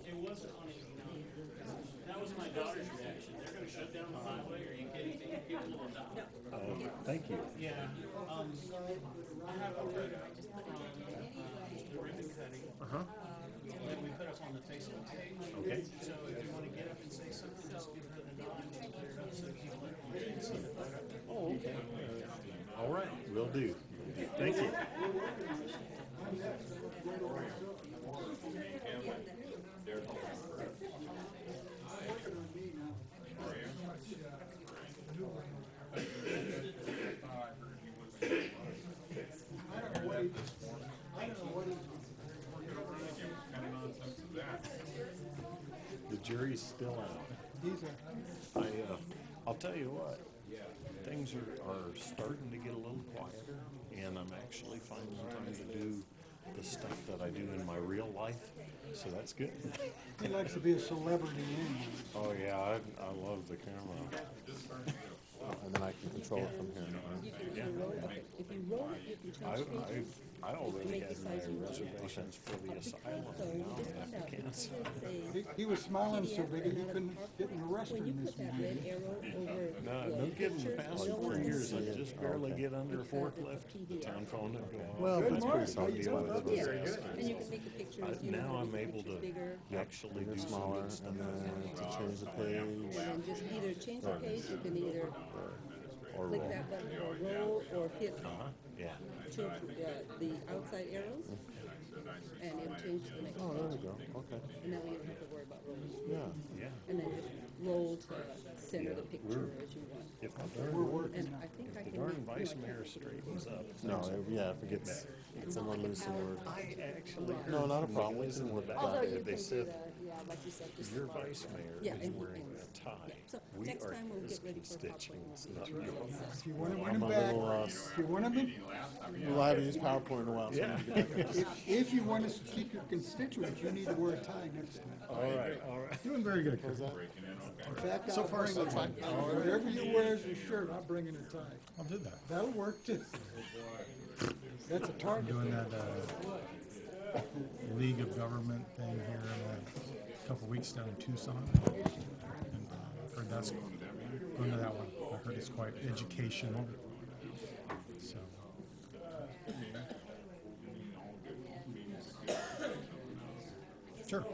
It wasn't on it. That was my daughter's reaction. They're going to shut down the highway. Are you kidding me? People will die. Thank you. Yeah. I have a rig from ribbon cutting. That we put up on the Facebook page. Okay. So if you want to get up and say something, just give her the nod and we'll clear it up so people can see the photo. Oh, okay. All right, will do. Thank you. The jury's still out. I'll tell you what, things are starting to get a little quieter, and I'm actually finding time to do the stuff that I do in my real life, so that's good. He likes to be a celebrity anyway. Oh yeah, I love the camera. And then I can control it from here. You can roll it. If you roll it, you can change speakers. I already had my reservations for the asylum applicants. He was smiling so big he couldn't get in the When you restroom this put that morning. red arrow over No kidding, the past no 4 one years, I can see just it. barely get under a forklift, the town phone would go off. Well, that's pretty solid. Good That's morning. what it Yeah, is. and you can make the pictures, you know, Now I'm make the able to pictures bigger, actually do some Smaller, neat stuff. and then to change the page. and then just either change the page, you can either Or click roll. that button or roll or hit Yeah. the outside arrows, and it'll change to the next Oh, there we page. go. Okay. And now you don't have to worry about rolling. Yeah. Yeah. And then just roll to center the picture as you want. If the We're darn, working And on I think I the can. darn make- vice no, I mayor can't. straightens up. No, yeah, if it gets It's a not little like a loose in power word. I actually heard No, not a from problem. the guys in Although Nevada, you they can do said, that, yeah, like you said, just. your vice mayor Yeah, is and- wearing and- a tie. yeah. So We next are time we'll his get ready for popcorn. constituents, not yours. If you want to win I'm him a back, little, if you want him, well, I haven't used PowerPoint in a while, so Yeah. I need to get back up. if you want us to keep your constituents, you need to wear a tie next time. All right, all right. Doing very good, Chris. In fact, so far so fine. Whatever you wear as your shirt, I'll bring in a tie. I'll do that. That'll work too. That's a target. Doing that League of Government thing here in a couple weeks down in Tucson. And I've heard that's going to that one. I heard it's quite educational. So sure.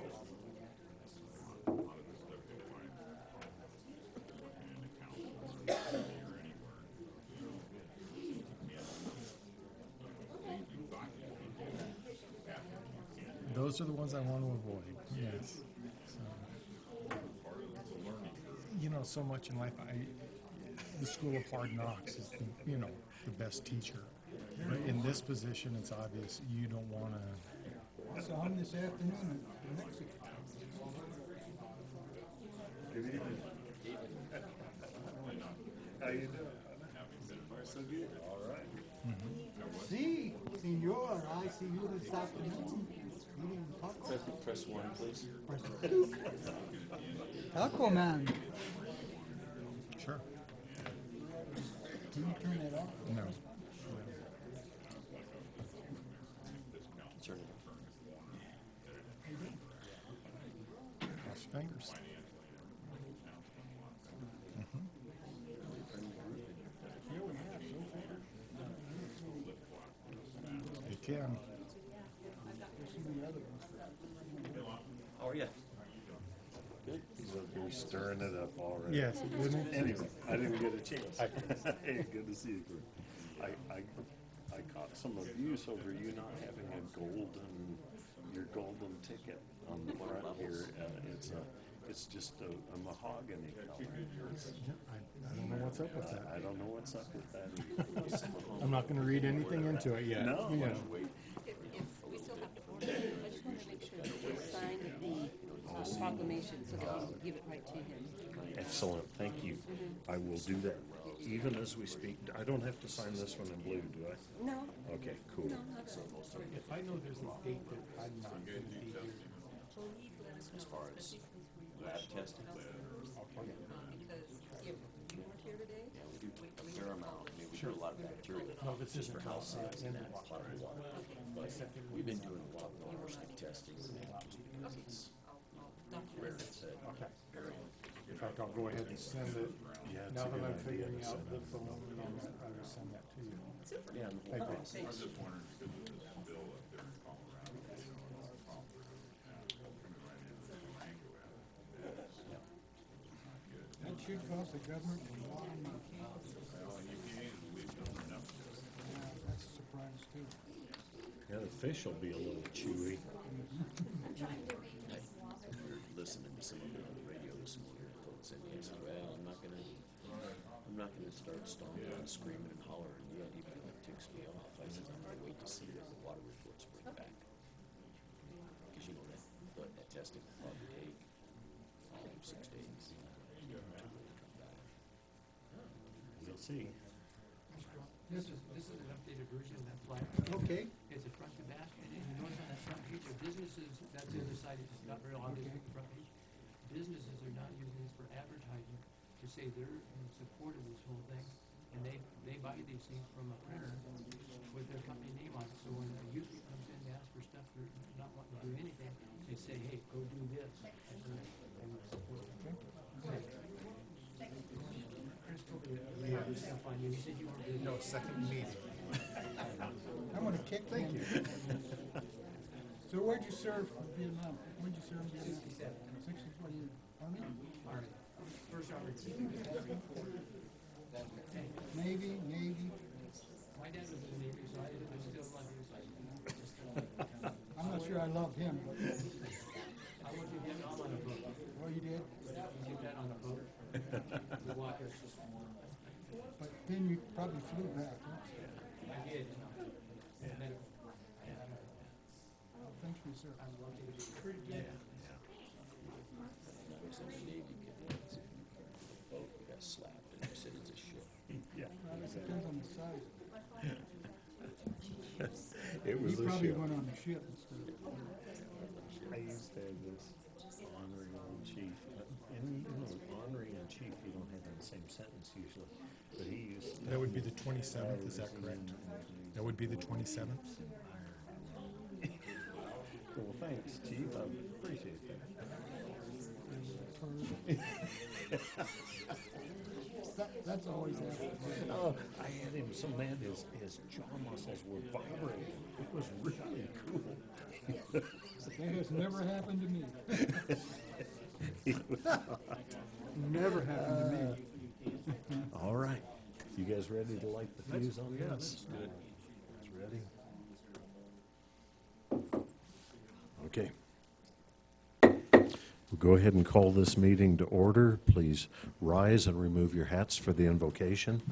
Those are the ones I want to avoid. Yes. So, you know, so much in life, the school of hard knocks is the best teacher. But in this position, it's obvious you don't want to. I saw him this afternoon in Mexico. Good evening. How you doing? So good. All right. Sí, señor, I see you this afternoon. Eating taco. Press 1, please. Taco man. Sure. Can you turn that off? No. Turn it Cross your fingers. You can. How are you? Good. He's up here stirring it up already. Yes, isn't it? Anyway, I didn't get a chance. Hey, good to see you. I caught some abuse over you not having your golden ticket on the front here. It's just a mahogany color. I don't know what's up with that. I don't know what's up with that either. I'm not going to read anything into it yet. No. Yeah. If we still have to vote, I just want to make sure that you sign the proclamation so that we can give it right to him. Excellent, thank you. I will do that. even as we speak, I don't have to sign this one in blue, do I? No, Okay, cool. no, not so. If I know there's a date that I'm not going to be here, As far as lab testing, Because you weren't here today? yeah, we do a fair amount. I mean, we do a lot of bacteria. no, this just isn't for house how size in and the that, a lot of water. But we've been doing a lot of water stick testing just because it's rare to say. Okay. In fact, I'll go ahead and send it. Yeah, it's Now a that good I'm idea figuring to out send the it. phone, I will send that to you. Yeah, and the whole process. I was just wondering because of this bill up there in Colorado, you know, it's a problem. Coming right into the Durango area. That should cost the government a lot of money. Well, and EPA is leaving them enough. That's a surprise too. Yeah, the fish will be a little chewy. Listening to some of it on the radio this morning, I told Cindy, I said, well, I'm not gonna start stomping and screaming and hollering yet, even if it ticks me off. I said, I'm gonna wait to see what the water reports bring back. Because you know that testing will probably take 6 days. Until they come back. We'll see. This is an updated version of that flyer. Okay. It's a front to back, and you notice on that front page, the businesses, that's the other side, it's not very obvious with the front page. Businesses are not using this for advertising, to say they're in support of this whole thing, and they buy these things from a printer with their company name on it, so when a user comes in and asks for stuff, they're not wanting to do anything, they say, hey, go do this, and they would support it. Chris told me that he had this stuff on you, he said you weren't busy. No, second meeting. I'm gonna kick. Thank you. So where'd you serve in Vietnam? Where'd you serve in Vietnam? 67. 60s, what are you, Army? Army. First Army. Navy? My dad was in the Navy, so I still love his life. I'm not sure I loved him, but, I went to Vietnam on a boat. well, you did. You did that on a boat. The water. But then you probably flew back, huh? I did. Thanks for your service. I'm lucky to be pretty good. I was in the Navy, once if you boat, we got slapped, and they said it's a ship. Yeah. Well, it depends on the size. It was You a probably ship. went on the ship instead of. I used to have this honorary in chief, and you know, honorary in chief, you don't have in the same sentence usually, but he used. That would be the 27th, is that correct? That would be the 27th? Well, thanks, chief, I appreciate That's always happened. that. Oh, I had him so mad his jaw muscles were vibrating. It was really cool. That has never happened to me. Never happened to me. All right, you guys ready to light the fuse on this? Good. Ready? Okay. We'll go ahead and call this meeting to order. Please rise and remove your hats for the invocation.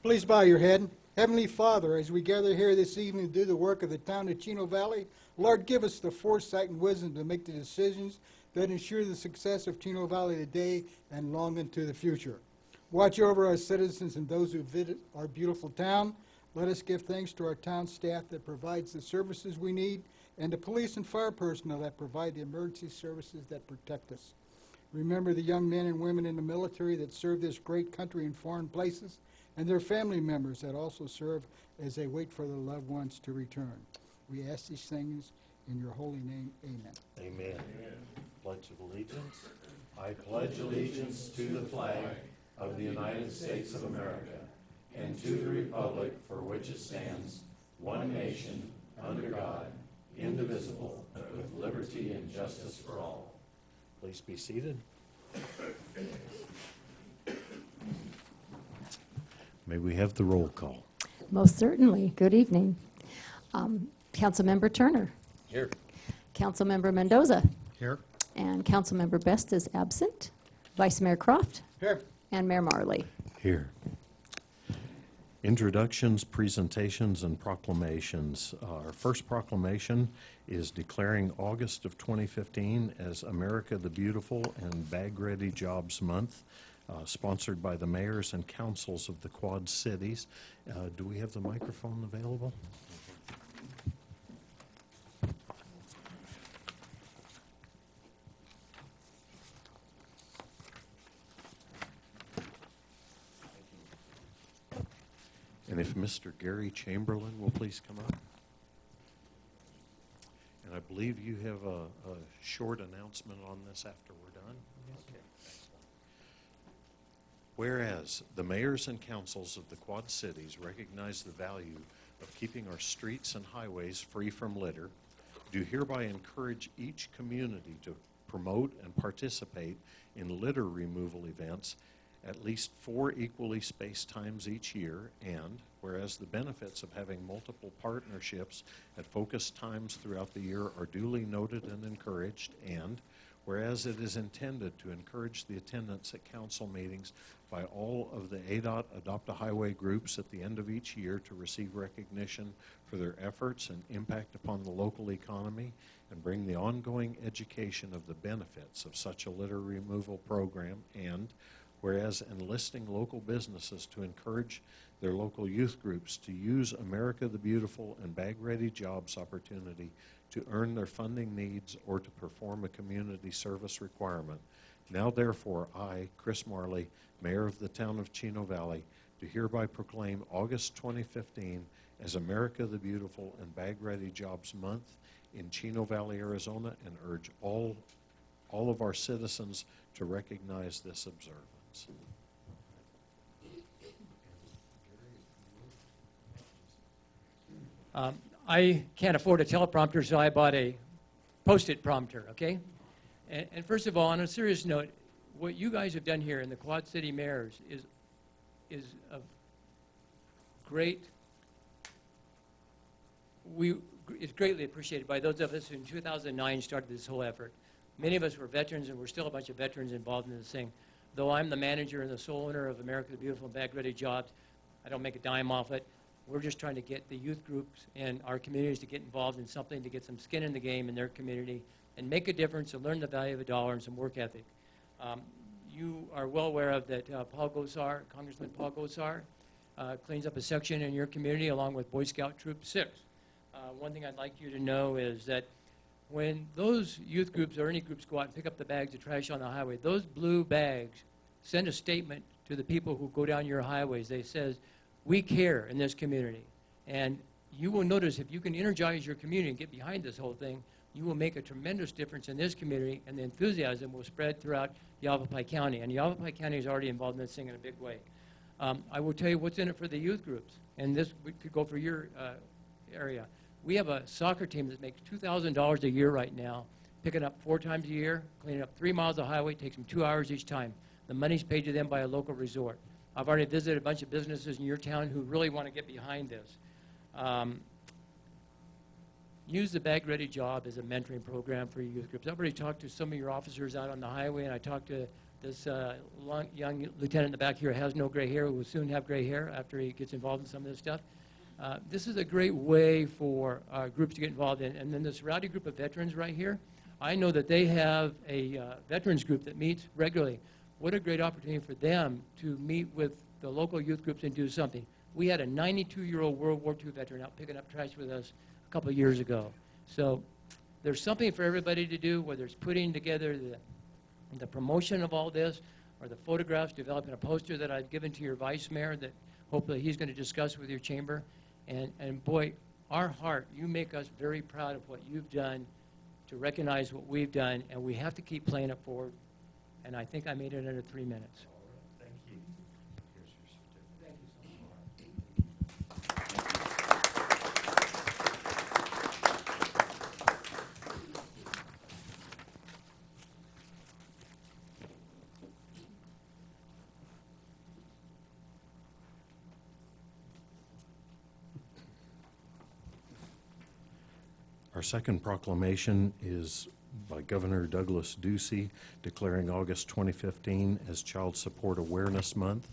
Please bow your head. Heavenly Father, as we gather here this evening to do the work of the town of Chino Valley, Lord, give us the foresight and wisdom to make the decisions that ensure the success of Chino Valley today and long into the future. Watch over our citizens and those who visit our beautiful town. Let us give thanks to our town staff that provides the services we need, and the police and fire personnel that provide the emergency services that protect us. Remember the young men and women in the military that serve this great country in foreign places, and their family members that also serve as they wait for their loved ones to return. We ask these things in your holy name. Amen. Amen. Pledge of allegiance. I pledge allegiance to the flag of the United States of America and to the republic for which it stands, one nation, under God, indivisible, with liberty and justice for all. Please be seated. May we have the roll call? Most certainly. Good evening. Councilmember Turner. Here. Councilmember Mendoza. Here? And Councilmember Best is absent. Vice Mayor Croft. Here. And Mayor Marley. Here. Introductions, presentations, and proclamations. Our first proclamation is declaring August of 2015 as America the Beautiful and Bag Ready Jobs Month. sponsored by the mayors and councils of the Quad Cities. Do we have the microphone available? And if Mr. Gary Chamberlain will please come up. And I believe you have a short announcement on this after we're done. Okay. Whereas the mayors and councils of the Quad Cities recognize the value of keeping our streets and highways free from litter, do hereby encourage each community to promote and participate in litter removal events at least 4 equally spaced times each year, and whereas the benefits of having multiple partnerships at focused times throughout the year are duly noted and encouraged, and whereas it is intended to encourage the attendance at council meetings by all of the ADOT Adopt a Highway groups at the end of each year to receive recognition for their efforts and impact upon the local economy, and bring the ongoing education of the benefits of such a litter removal program, and whereas enlisting local businesses to encourage their local youth groups to use America the Beautiful and bag-ready jobs opportunity to earn their funding needs or to perform a community service requirement. Now therefore, I, Chris Marley, Mayor of the town of Chino Valley, do hereby proclaim August 2015 as America the Beautiful and Bag-Ready Jobs Month in Chino Valley, Arizona, and urge all of our citizens to recognize this observance. I can't afford a teleprompter, so I bought a Post-it prompter, okay? And first of all, on a serious note, what you guys have done here in the Quad City Mayors is of great, it's greatly appreciated by those of us who in 2009 started this whole effort. Many of us were veterans, and we're still a bunch of veterans involved in this thing. Though I'm the manager and the sole owner of America the Beautiful and Bag-Ready Jobs, I don't make a dime off it. We're just trying to get the youth groups and our communities to get involved in something, to get some skin in the game in their community and make a difference and learn the value of a dollar and some work ethic. You are well aware of that Congressman Paul Gosar, cleans up a section in your community along with Boy Scout Troop 6. One thing I'd like you to know is that when those youth groups or any groups go out and pick up the bags of trash on the highway, those blue bags send a statement to the people who go down your highways. They says, we care in this community. And you will notice if you can energize your community and get behind this whole thing, you will make a tremendous difference in this community, and the enthusiasm will spread throughout Yavapai County. And Yavapai County is already involved in this thing in a big way. I will tell you what's in it for the youth groups, and this could go for your area. We have a soccer team that makes $2,000 a year right now, picking up 4 times a year, cleaning up 3 miles of highway. It takes them 2 hours each time. The money's paid to them by a local resort. I've already visited a bunch of businesses in your town who really want to get behind this. Use the Bag Ready Job as a mentoring program for youth groups. I've already talked to some of your officers out on the highway, and I talked to this young lieutenant in the back here who has no gray hair, who will soon have gray hair after he gets involved in some of this stuff. This is a great way for groups to get involved in. And then this rowdy group of veterans right here, I know that they have a veterans group that meets regularly. What a great opportunity for them to meet with the local youth groups and do something. We had a 92-year-old World War II veteran out picking up trash with us a couple of years ago. So there's something for everybody to do, whether it's putting together the promotion of all this or the photographs, developing a poster that I've given to your vice mayor that hopefully he's going to discuss with your chamber. And boy, our heart, you make us very proud of what you've done to recognize what we've done, and we have to keep playing it forward. And I think I made it under 3 minutes. Thank you. Here's your certificate. Thank you so much. Our second proclamation is by Governor Douglas Ducey declaring August 2015 as Child Support Awareness Month.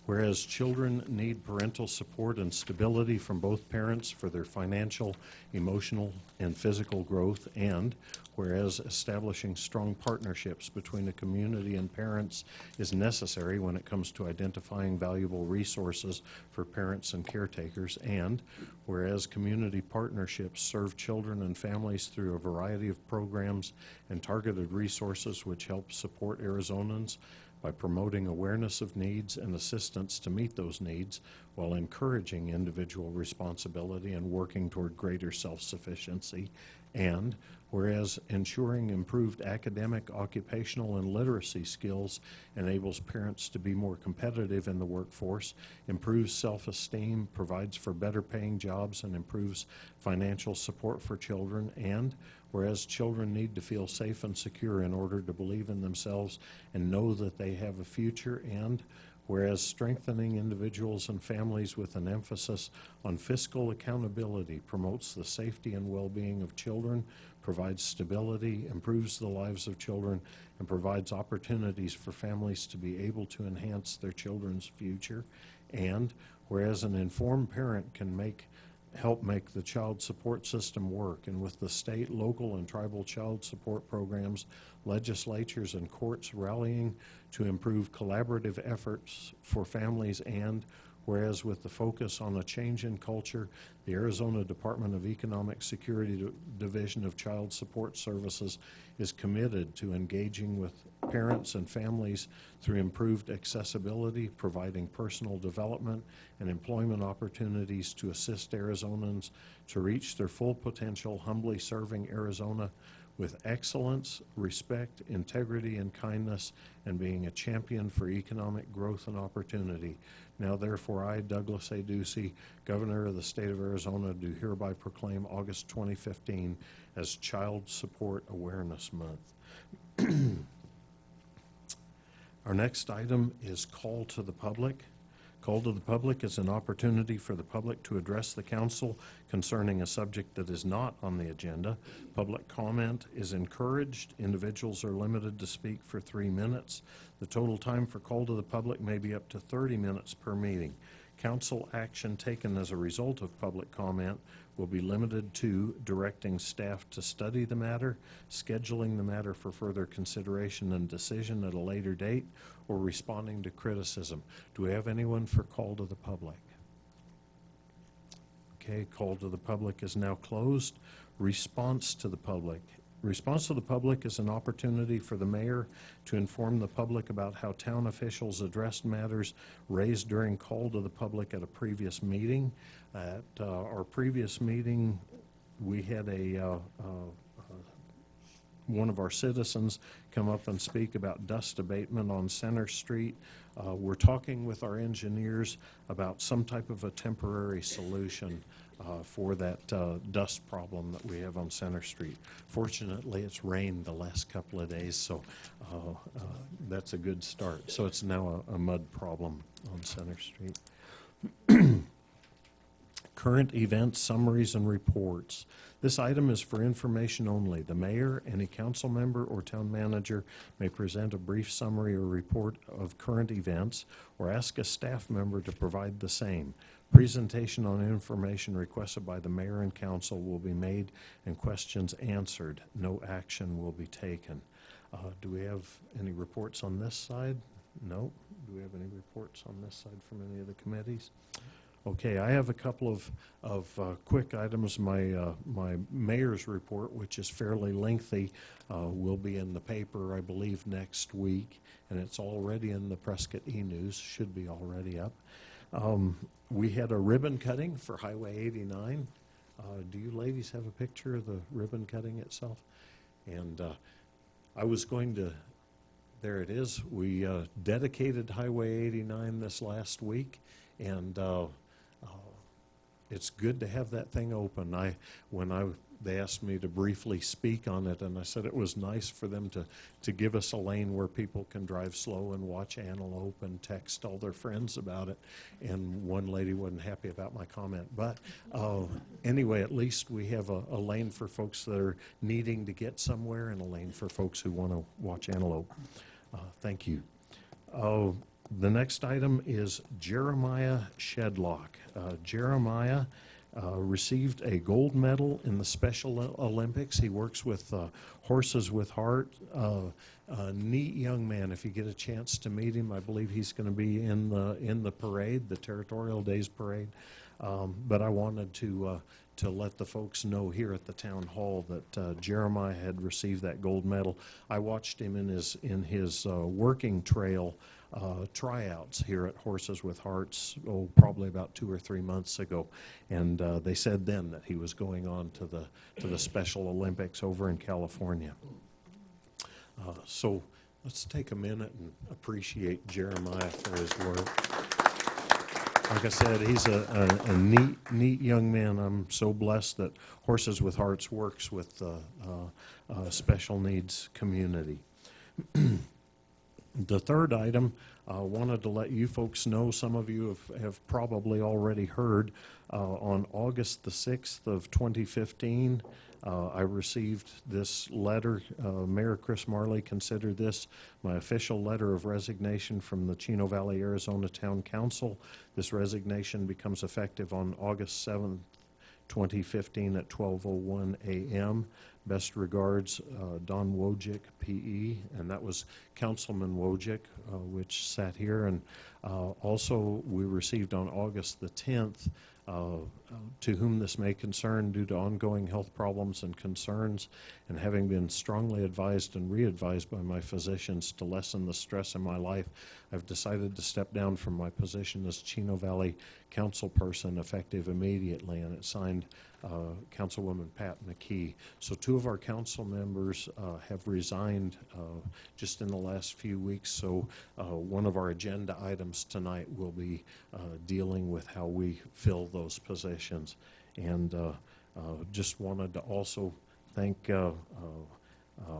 whereas children need parental support and stability from both parents for their financial, emotional, and physical growth, and whereas establishing strong partnerships between the community and parents is necessary when it comes to identifying valuable resources for parents and caretakers, and whereas community partnerships serve children and families through a variety of programs and targeted resources which help support Arizonans by promoting awareness of needs and assistance to meet those needs while encouraging individual responsibility and working toward greater self-sufficiency, and whereas ensuring improved academic, occupational, and literacy skills enables parents to be more competitive in the workforce, improves self-esteem, provides for better paying jobs, and improves financial support for children, and whereas children need to feel safe and secure in order to believe in themselves and know that they have a future, and whereas strengthening individuals and families with an emphasis on fiscal accountability promotes the safety and well-being of children, provides stability, improves the lives of children, and provides opportunities for families to be able to enhance their children's future, and whereas an informed parent can help make the child support system work, and with the state, local, and tribal child support programs, legislatures, and courts rallying to improve collaborative efforts for families, and whereas with the focus on a change in culture, the Arizona Department of Economic Security Division of Child Support Services is committed to engaging with parents and families through improved accessibility, providing personal development and employment opportunities to assist Arizonans to reach their full potential, humbly serving Arizona with excellence, respect, integrity, and kindness, and being a champion for economic growth and opportunity. Now, therefore, I, Douglas A. Ducey, Governor of the State of Arizona, do hereby proclaim August 2015 as Child Support Awareness Month. Our next item is call to the public. Call to the public is an opportunity for the public to address the council concerning a subject that is not on the agenda. Public comment is encouraged. Individuals are limited to speak for 3 minutes. The total time for call to the public may be up to 30 minutes per meeting. Council action taken as a result of public comment will be limited to directing staff to study the matter, scheduling the matter for further consideration and decision at a later date, or responding to criticism. Do we have anyone for call to the public? Okay, call to the public is now closed. Response to the public. Response to the public is an opportunity for the mayor to inform the public about how town officials addressed matters raised during call to the public at a previous meeting. At our previous meeting, we had one of our citizens come up and speak about dust abatement on Center Street. We're talking with our engineers about some type of a temporary solution for that dust problem that we have on Center Street. Fortunately, it's rained the last couple of days, so that's a good start. So it's now a mud problem on Center Street. Current events, summaries, and reports. This item is for information only. The mayor, any council member, or town manager may present a brief summary or report of current events or ask a staff member to provide the same. Presentation on information requested by the mayor and council will be made and questions answered. No action will be taken. Do we have any reports on this side? No. Do we have any reports on this side from any of the committees? Okay, I have a couple of quick items. My mayor's report, which is fairly lengthy, will be in the paper, I believe, next week, and it's already in the Prescott E-News, should be already up. We had a ribbon cutting for Highway 89. Do you ladies have a picture of the ribbon cutting itself? And I was going to, there it is. We dedicated Highway 89 this last week, and it's good to have that thing open. They asked me to briefly speak on it, and I said it was nice for them to give us a lane where people can drive slow and watch antelope and text all their friends about it. And one lady wasn't happy about my comment. But anyway, at least we have a lane for folks that are needing to get somewhere and a lane for folks who want to watch antelope. Thank you. The next item is Jeremiah Shedlock. Jeremiah received a gold medal in the Special Olympics. He works with Horses with Heart. A neat young man. If you get a chance to meet him, I believe he's going to be in the parade, the Territorial Days parade. But I wanted to let the folks know here at the town hall that Jeremiah had received that gold medal. I watched him in his working trail tryouts here at Horses with Hearts, probably about 2 or 3 months ago, and they said then that he was going on to the Special Olympics over in California. So let's take a minute and appreciate Jeremiah for his work. Like I said, he's a neat young man. I'm so blessed that Horses with Hearts works with the special needs community. The third item, wanted to let you folks know, some of you have probably already heard, on August the 6th of 2015, I received this letter. Mayor Chris Marley considered this my official letter of resignation from the Chino Valley, Arizona Town Council. This resignation becomes effective on August 7th, 2015 at 12:01 a.m. Best regards, Don Wojcik, P.E., and that was Councilman Wojcik, which sat here. And also we received on August the 10th, to whom this may concern due to ongoing health problems and concerns, and having been strongly advised and re-advised by my physicians to lessen the stress in my life, I've decided to step down from my position as Chino Valley councilperson effective immediately, and it's signed Councilwoman Pat McKee. So 2 of our council members have resigned just in the last few weeks, so one of our agenda items tonight will be dealing with how we fill those positions. And just wanted to also thank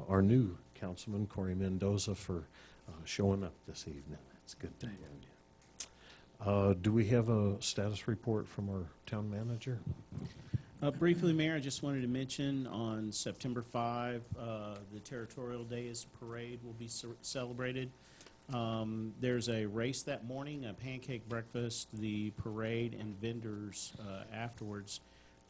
our new councilman, Corey Mendoza, for showing up this evening. It's good to have you. Do we have a status report from our town manager? Briefly, Mayor, I just wanted to mention on September 5, the Territorial Days Parade will be celebrated. There's a race that morning, a pancake breakfast, the parade, and vendors afterwards.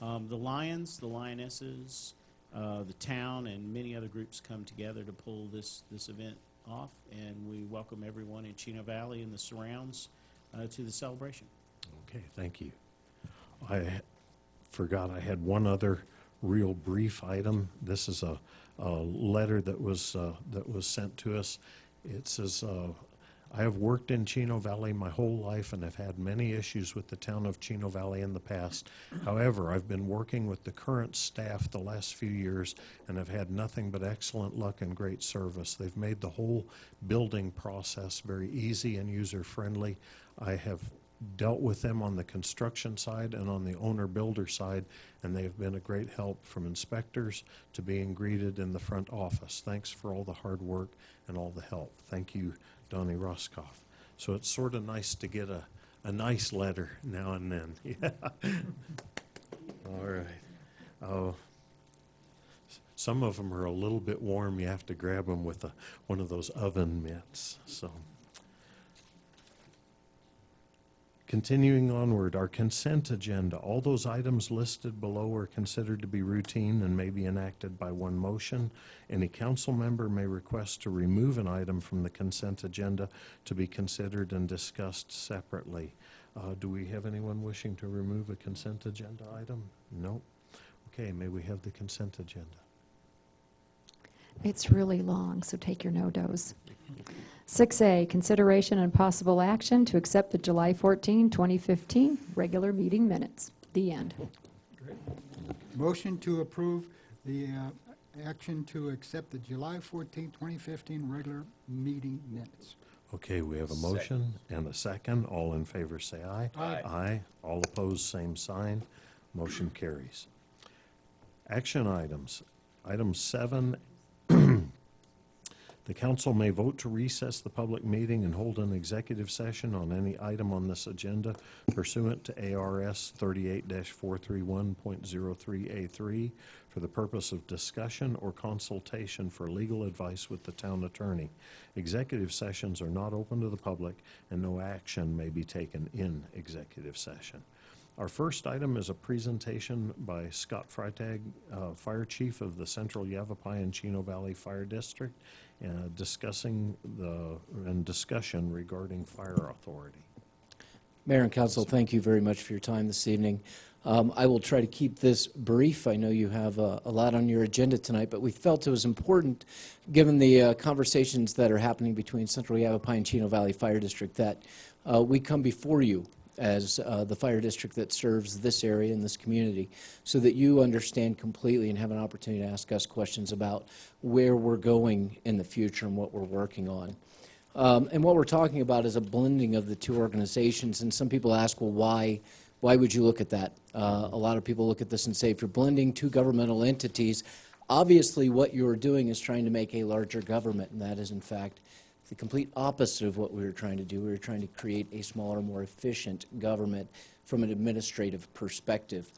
The Lions, the Lionesses, the town, and many other groups come together to pull this event off, and we welcome everyone in Chino Valley and the surrounds to the celebration. Okay, thank you. I forgot I had one other real brief item. This is a letter that was sent to us. It says, I have worked in Chino Valley my whole life and have had many issues with the town of Chino Valley in the past. However, I've been working with the current staff the last few years and have had nothing but excellent luck and great service. They've made the whole building process very easy and user-friendly. I have dealt with them on the construction side and on the owner-builder side, and they have been a great help from inspectors to being greeted in the front office. Thanks for all the hard work and all the help. Thank you, Donnie Roscoff. So it's sort of nice to get a nice letter now and then. Yeah. All right. Some of them are a little bit warm. You have to grab them with one of those oven mitts. So. Continuing onward, our consent agenda. All those items listed below are considered to be routine and may be enacted by one motion. Any council member may request to remove an item from the consent agenda to be considered and discussed separately. Do we have anyone wishing to remove a consent agenda item? No? Okay, may we have the consent agenda? It's really long, so take your no-dos. 6A, consideration and possible action to accept the July 14, 2015 regular meeting minutes. The end. Motion to approve the action to accept the July 14, 2015 regular meeting minutes. Okay, we have a motion and a second. All in favor say aye. Aye. Aye. All opposed, same sign. Motion carries. Action items. Item 7. The council may vote to recess the public meeting and hold an executive session on any item on this agenda pursuant to ARS 38-431.03A3 for the purpose of discussion or consultation for legal advice with the town attorney. Executive sessions are not open to the public, and no action may be taken in executive session. Our first item is a presentation by Scott Freitag, Fire Chief of the Central Yavapai and Chino Valley Fire District, discussion regarding fire authority. Mayor and Council, thank you very much for your time this evening. I will try to keep this brief. I know you have a lot on your agenda tonight, but we felt it was important, given the conversations that are happening between Central Yavapai and Chino Valley Fire District, that we come before you as the fire district that serves this area and this community, so that you understand completely and have an opportunity to ask us questions about where we're going in the future and what we're working on. And what we're talking about is a blending of the two organizations, and some people ask, well, why would you look at that? A lot of people look at this and say, if you're blending two governmental entities, obviously what you're doing is trying to make a larger government, and that is, in fact, the complete opposite of what we were trying to do. We were trying to create a smaller, more efficient government from an administrative perspective.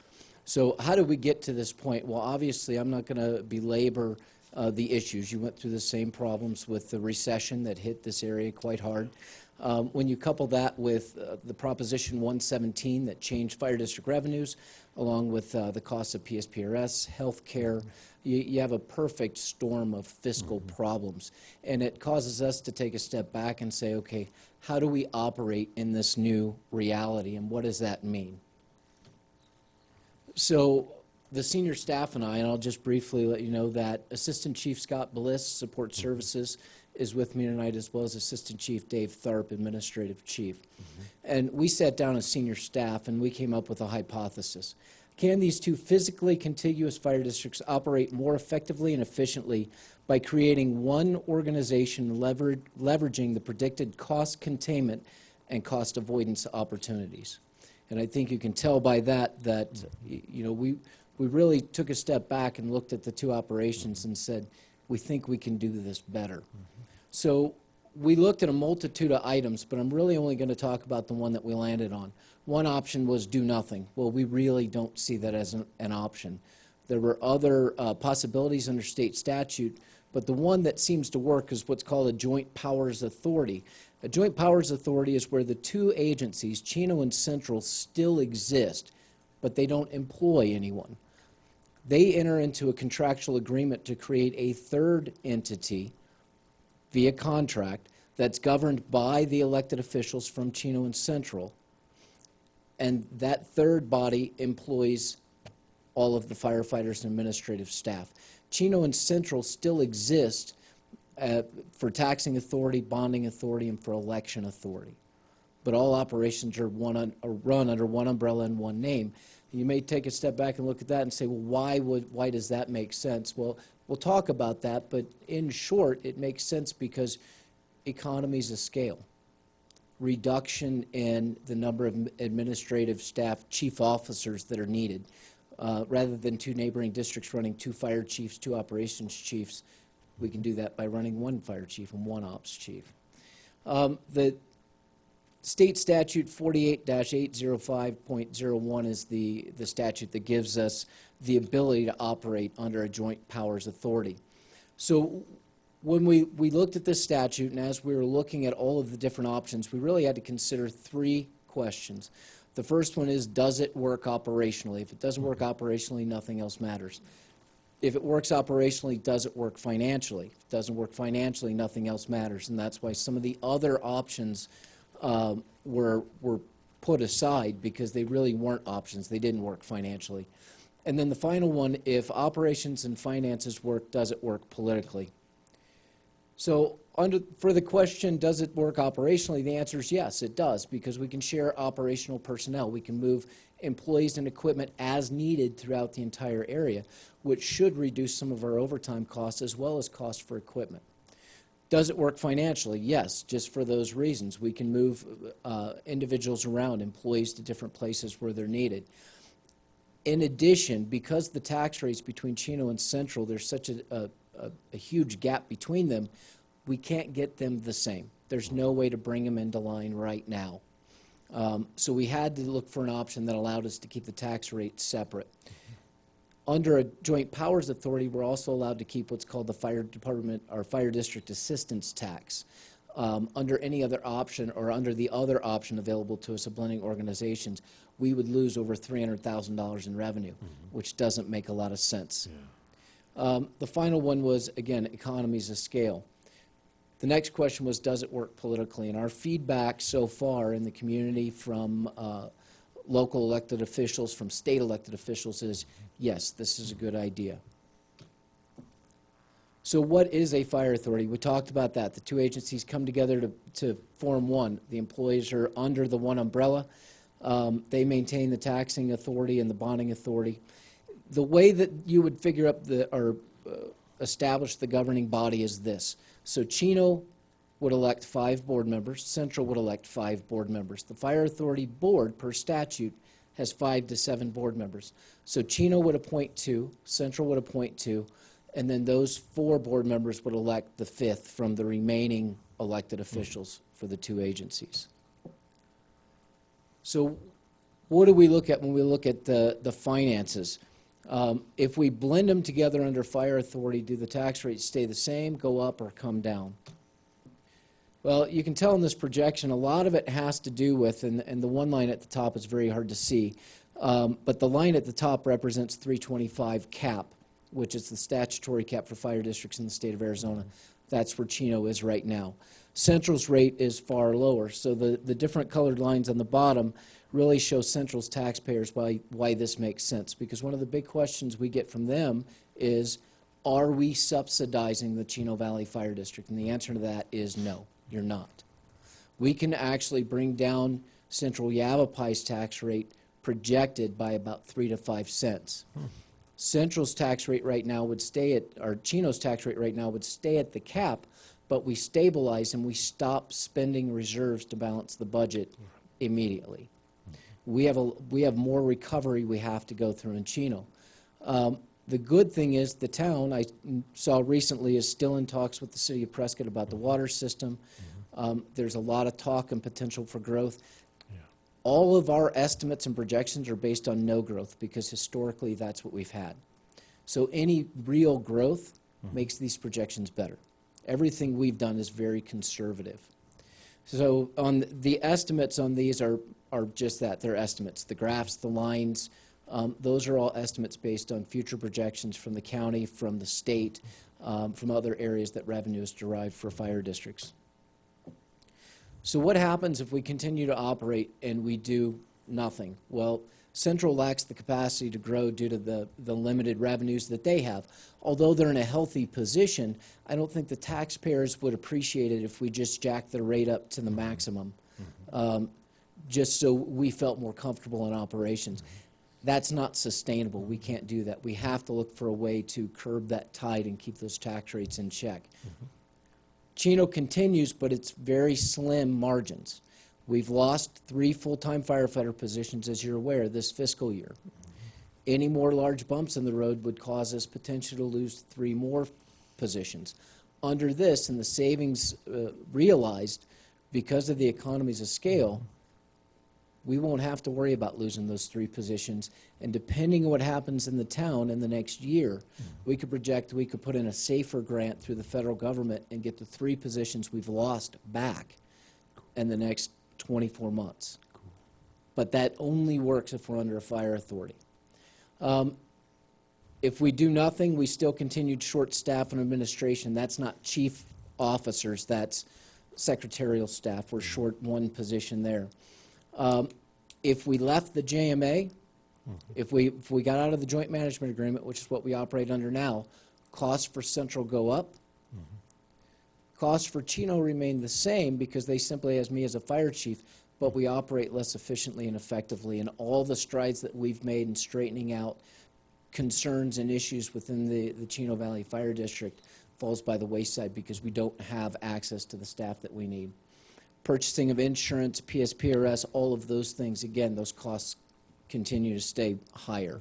So how did we get to this point? Well, obviously, I'm not going to belabor the issues. You went through the same problems with the recession that hit this area quite hard. When you couple that with the Proposition 117 that changed fire district revenues, along with the cost of PSPRS, health care, you have a perfect storm of fiscal problems. And it causes us to take a step back and say, okay, how do we operate in this new reality, and what does that mean? So the senior staff and I'll just briefly let you know that Assistant Chief Scott Bliss, Support Services, is with me tonight, as well as Assistant Chief Dave Tharp, Administrative Chief. And we sat down as senior staff and we came up with a hypothesis. Can these two physically contiguous fire districts operate more effectively and efficiently by creating one organization leveraging the predicted cost containment and cost avoidance opportunities? And I think you can tell by that you know, we really took a step back and looked at the two operations and said, we think we can do this better. So we looked at a multitude of items, but I'm really only going to talk about the one that we landed on. One option was do nothing. Well, we really don't see that as an option. There were other possibilities under state statute, but the one that seems to work is what's called a joint powers authority. A joint powers authority is where the two agencies, Chino and Central, still exist, but they don't employ anyone. They enter into a contractual agreement to create a third entity via contract that's governed by the elected officials from Chino and Central, and that third body employs all of the firefighters and administrative staff. Chino and Central still exist for taxing authority, bonding authority, and for election authority. But all operations are run under one umbrella and one name. You may take a step back and look at that and say, well, why does that make sense? Well, we'll talk about that, but in short, it makes sense because economies of scale. Reduction in the number of administrative staff, chief officers that are needed. Rather than two neighboring districts running two fire chiefs, two operations chiefs, we can do that by running one fire chief and one ops chief. The state statute 48-805.01 is the statute that gives us the ability to operate under a joint powers authority. So when we looked at this statute, and as we were looking at all of the different options, we really had to consider three questions. The first one is, does it work operationally? If it doesn't work operationally, nothing else matters. If it works operationally, does it work financially? If it doesn't work financially, nothing else matters. And that's why some of the other options were put aside, because they really weren't options. They didn't work financially. And then the final one, if operations and finances work, does it work politically? So for the question, does it work operationally, the answer is yes, it does, because we can share operational personnel. We can move employees and equipment as needed throughout the entire area, which should reduce some of our overtime costs as well as costs for equipment. Does it work financially? Yes, just for those reasons. We can move individuals around, employees to different places where they're needed. In addition, because the tax rates between Chino and Central, there's such a huge gap between them, we can't get them the same. There's no way to bring them into line right now. So we had to look for an option that allowed us to keep the tax rate separate. Under a joint powers authority, we're also allowed to keep what's called the fire department or fire district assistance tax. Under any other option or under the other option available to us of blending organizations, we would lose over $300,000 in revenue, which doesn't make a lot of sense. The final one was, again, economies of scale. The next question was, does it work politically? And our feedback so far in the community from local elected officials, from state elected officials is, yes, this is a good idea. So what is a fire authority? We talked about that. The two agencies come together to form one. The employees are under the one umbrella. They maintain the taxing authority and the bonding authority. The way that you would figure up establish the governing body is this. So Chino would elect 5 board members. Central would elect 5 board members. The fire authority board, per statute, has 5 to 7 board members. So Chino would appoint 2, Central would appoint 2, and then those 4 board members would elect the 5th from the remaining elected officials for the 2 agencies. So what do we look at when we look at the finances? If we blend them together under fire authority, do the tax rates stay the same, go up, or come down? Well, you can tell in this projection, a lot of it has to do with, and the one line at the top is very hard to see, but the line at the top represents 325 cap, which is the statutory cap for fire districts in the state of Arizona. That's where Chino is right now. Central's rate is far lower, so the different colored lines on the bottom really show Central's taxpayers why this makes sense, because one of the big questions we get from them is, are we subsidizing the Chino Valley Fire District? And the answer to that is no, you're not. We can actually bring down Central Yavapai's tax rate projected by about 3 to 5 cents. Central's tax rate right now would stay at, or Chino's tax rate right now would stay at the cap, but we stabilize and we stop spending reserves to balance the budget immediately. We have more recovery we have to go through in Chino. The good thing is the town, I saw recently, is still in talks with the city of Prescott about the water system. There's a lot of talk and potential for growth. All of our estimates and projections are based on no growth because historically that's what we've had. So any real growth makes these projections better. Everything we've done is very conservative. So on the estimates on these are just that, they're estimates. The graphs, the lines, those are all estimates based on future projections from the county, from the state, from other areas that revenue is derived for fire districts. So what happens if we continue to operate and we do nothing? Well, Central lacks the capacity to grow due to the limited revenues that they have. Although they're in a healthy position, I don't think the taxpayers would appreciate it if we just jacked the rate up to the maximum, just so we felt more comfortable in operations. That's not sustainable. We can't do that. We have to look for a way to curb that tide and keep those tax rates in check. Chino continues, but it's very slim margins. We've lost 3 full-time firefighter positions, as you're aware, this fiscal year. Any more large bumps in the road would cause us potentially to lose 3 more positions. Under this, and the savings realized because of the economies of scale, we won't have to worry about losing those 3 positions. And depending on what happens in the town in the next year, we could project we could put in a safer grant through the federal government and get the 3 positions we've lost back in the next 24 months. But that only works if we're under a fire authority. If we do nothing, we still continue short staff and administration. That's not chief officers, that's secretarial staff. We're short 1 position there. If we left the JMA, if we got out of the joint management agreement, which is what we operate under now, costs for Central go up. Costs for Chino remain the same because they simply has me as a fire chief, but we operate less efficiently and effectively. And all the strides that we've made in straightening out concerns and issues within the Chino Valley Fire District falls by the wayside because we don't have access to the staff that we need. Purchasing of insurance, PSPRS, all of those things, again, those costs continue to stay higher.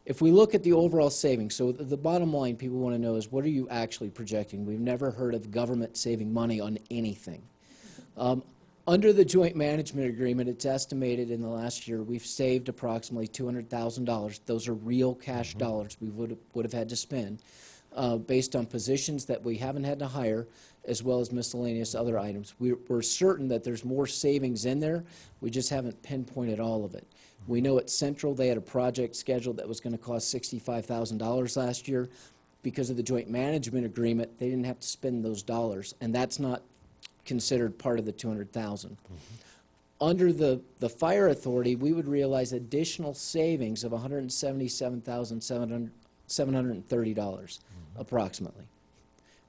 If we look at the overall savings, so the bottom line people want to know is, what are you actually projecting? We've never heard of government saving money on anything. Under the joint management agreement, it's estimated in the last year we've saved approximately $200,000. Those are real cash dollars we would have had to spend based on positions that we haven't had to hire, as well as miscellaneous other items. We're certain that there's more savings in there. We just haven't pinpointed all of it. We know at Central they had a project scheduled that was going to cost $65,000 last year. Because of the joint management agreement, they didn't have to spend those dollars, and that's not considered part of the 200,000. Under the fire authority, we would realize additional savings of $177,730 approximately.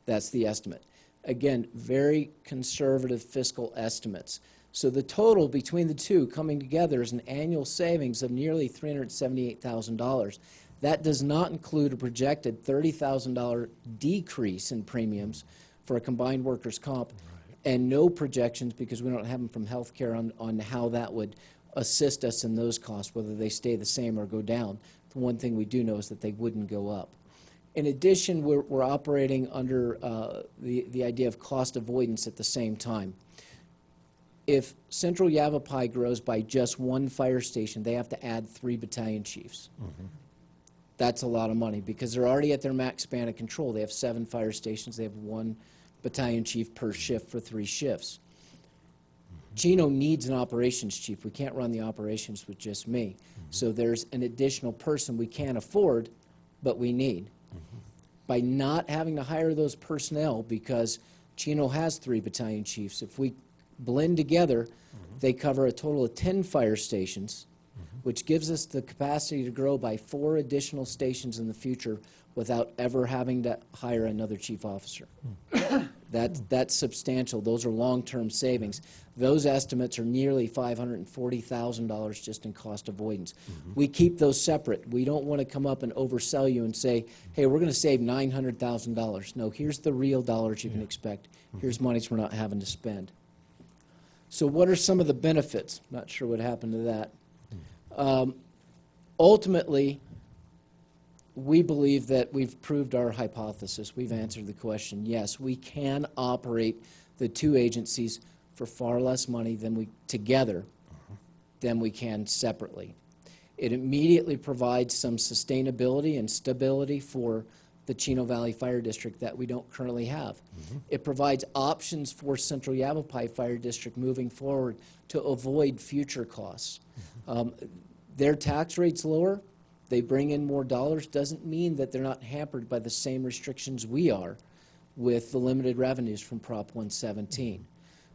That's the estimate. Again, very conservative fiscal estimates. So the total between the two coming together is an annual savings of nearly $378,000. That does not include a projected $30,000 decrease in premiums for a combined workers' comp, and no projections, because we don't have them from healthcare, on how that would assist us in those costs, whether they stay the same or go down. The one thing we do know is that they wouldn't go up. In addition, we're operating under the idea of cost avoidance at the same time. If Central Yavapai grows by just one fire station, they have to add 3 battalion chiefs. That's a lot of money because they're already at their max span of control. They have 7 fire stations. They have 1 battalion chief per shift for 3 shifts. Chino needs an operations chief. We can't run the operations with just me. So there's an additional person we can't afford, but we need. By not having to hire those personnel, because Chino has 3 battalion chiefs, if we blend together, they cover a total of 10 fire stations, which gives us the capacity to grow by 4 additional stations in the future without ever having to hire another chief officer. That's substantial. Those are long-term savings. Those estimates are nearly $540,000 just in cost avoidance. We keep those separate. We don't want to come up and oversell you and say, hey, we're going to save $900,000. No, here's the real dollars you can expect. Here's monies we're not having to spend. So what are some of the benefits? Not sure what happened to that. Ultimately, we believe that we've proved our hypothesis. We've answered the question. Yes, we can operate the 2 agencies for far less money than we can separately. It immediately provides some sustainability and stability for the Chino Valley Fire District that we don't currently have. It provides options for Central Yavapai Fire District moving forward to avoid future costs. Their tax rate's lower. They bring in more dollars. Doesn't mean that they're not hampered by the same restrictions we are with the limited revenues from Prop 117.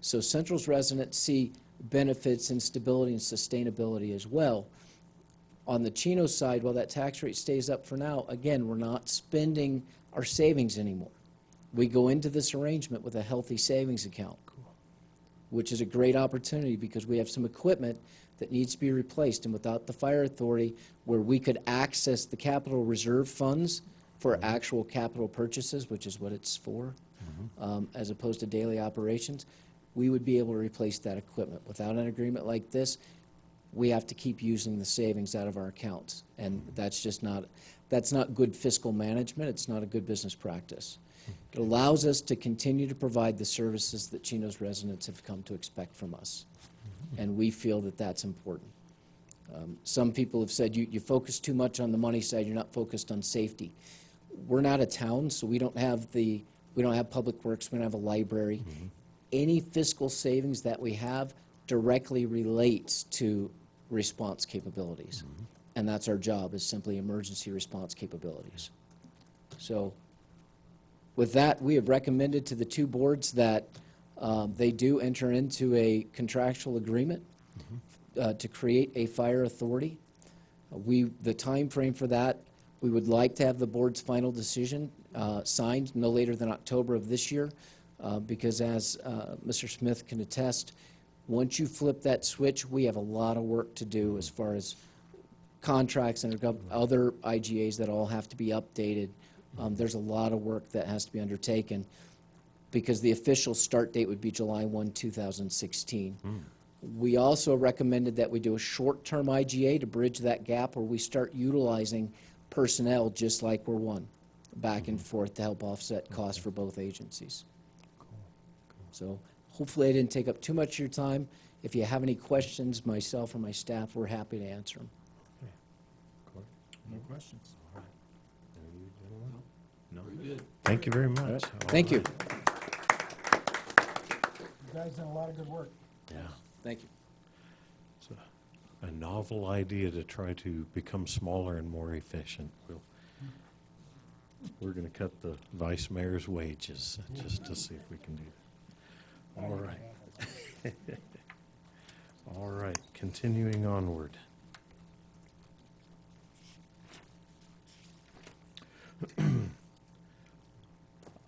So Central's residents see benefits in stability and sustainability as well. On the Chino side, while that tax rate stays up for now, again, we're not spending our savings anymore. We go into this arrangement with a healthy savings account, which is a great opportunity because we have some equipment that needs to be replaced, and without the fire authority, where we could access the capital reserve funds for actual capital purchases, which is what it's for, as opposed to daily operations, we would be able to replace that equipment. Without an agreement like this, we have to keep using the savings out of our accounts, and that's not good fiscal management. It's not a good business practice. It allows us to continue to provide the services that Chino's residents have come to expect from us, and we feel that that's important. Some people have said you focus too much on the money side, you're not focused on safety. We're not a town, so we don't have public works, we don't have a library. Any fiscal savings that we have directly relates to response capabilities, and that's our job, is simply emergency response capabilities. So with that, we have recommended to the 2 boards that they do enter into a contractual agreement to create a fire authority. The time frame for that, we would like to have the board's final decision signed no later than October of this year, because as Mr. Smith can attest, once you flip that switch, we have a lot of work to do as far as contracts and other IGAs that all have to be updated. There's a lot of work that has to be undertaken because the official start date would be July 1, 2016. We also recommended that we do a short-term IGA to bridge that gap where we start utilizing personnel just like we're one, back and forth to help offset costs for both agencies. So Hopefully I didn't take up too much of your time. If you have any questions, myself or my staff, we're happy to answer them. No questions. No. Very good. Thank you very much. Thank you. You guys done a lot of good work. Yeah. Thank you. It's a novel idea to try to become smaller and more efficient. We're going to cut the vice mayor's wages just to see if we can do that. All right. All right, continuing onward.